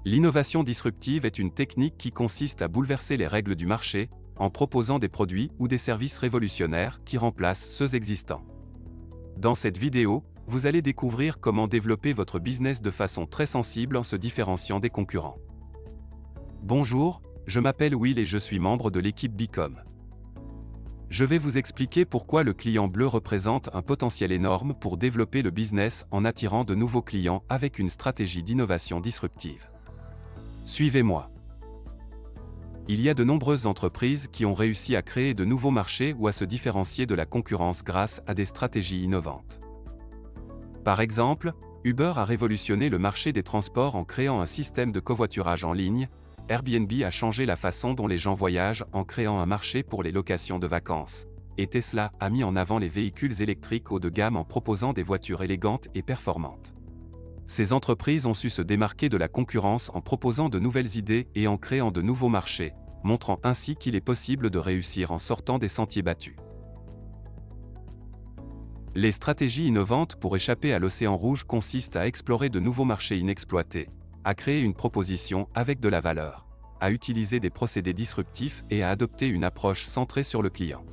L'innovation disruptive est une technique qui consiste à bouleverser les règles du marché, en proposant des produits ou des services révolutionnaires qui remplacent ceux existants. Dans cette vidéo, vous allez découvrir comment développer votre business de façon très sensible en se différenciant des concurrents. Bonjour, je m'appelle Will et je suis membre de l'équipe Bicom. Je vais vous expliquer pourquoi le client bleu représente un potentiel énorme pour développer le business en attirant de nouveaux clients avec une stratégie d'innovation disruptive. Suivez-moi. Il y a de nombreuses entreprises qui ont réussi à créer de nouveaux marchés ou à se différencier de la concurrence grâce à des stratégies innovantes. Par exemple, Uber a révolutionné le marché des transports en créant un système de covoiturage en ligne. Airbnb a changé la façon dont les gens voyagent en créant un marché pour les locations de vacances. Et Tesla a mis en avant les véhicules électriques haut de gamme en proposant des voitures élégantes et performantes. Ces entreprises ont su se démarquer de la concurrence en proposant de nouvelles idées et en créant de nouveaux marchés, montrant ainsi qu'il est possible de réussir en sortant des sentiers battus. Les stratégies innovantes pour échapper à l'océan rouge consistent à explorer de nouveaux marchés inexploités, à créer une proposition avec de la valeur, à utiliser des procédés disruptifs et à adopter une approche centrée sur le client.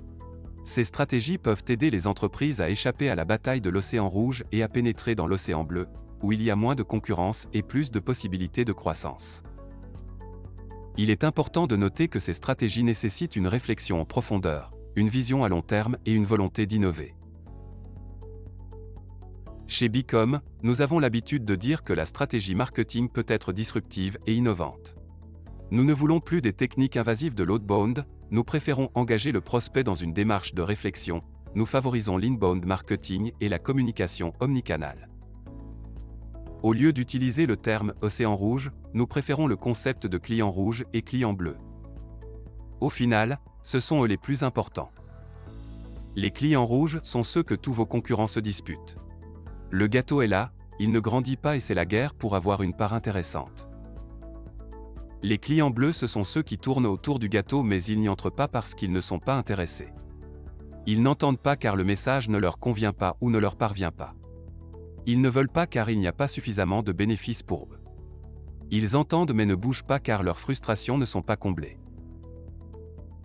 Ces stratégies peuvent aider les entreprises à échapper à la bataille de l'océan rouge et à pénétrer dans l'océan bleu, où il y a moins de concurrence et plus de possibilités de croissance. Il est important de noter que ces stratégies nécessitent une réflexion en profondeur, une vision à long terme et une volonté d'innover. Chez Bicom, nous avons l'habitude de dire que la stratégie marketing peut être disruptive et innovante. Nous ne voulons plus des techniques invasives de l'outbound, nous préférons engager le prospect dans une démarche de réflexion, nous favorisons l'inbound marketing et la communication omnicanale. Au lieu d'utiliser le terme « océan rouge », nous préférons le concept de client rouge et client bleu. Au final, ce sont eux les plus importants. Les clients rouges sont ceux que tous vos concurrents se disputent. Le gâteau est là, il ne grandit pas et c'est la guerre pour avoir une part intéressante. Les clients bleus, ce sont ceux qui tournent autour du gâteau mais ils n'y entrent pas parce qu'ils ne sont pas intéressés. Ils n'entendent pas car le message ne leur convient pas ou ne leur parvient pas. Ils ne veulent pas car il n'y a pas suffisamment de bénéfices pour eux. Ils entendent mais ne bougent pas car leurs frustrations ne sont pas comblées.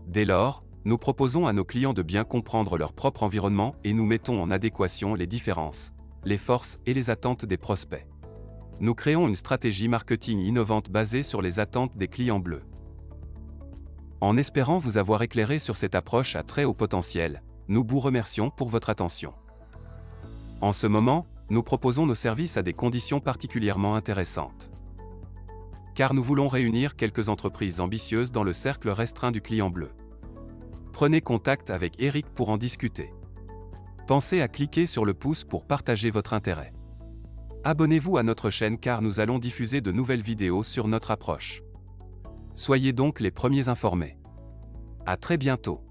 Dès lors, nous proposons à nos clients de bien comprendre leur propre environnement et nous mettons en adéquation les différences, les forces et les attentes des prospects. Nous créons une stratégie marketing innovante basée sur les attentes des clients bleus. En espérant vous avoir éclairé sur cette approche à très haut potentiel, nous vous remercions pour votre attention. En ce moment, nous proposons nos services à des conditions particulièrement intéressantes. Car nous voulons réunir quelques entreprises ambitieuses dans le cercle restreint du client bleu. Prenez contact avec Eric pour en discuter. Pensez à cliquer sur le pouce pour partager votre intérêt. Abonnez-vous à notre chaîne car nous allons diffuser de nouvelles vidéos sur notre approche. Soyez donc les premiers informés. À très bientôt.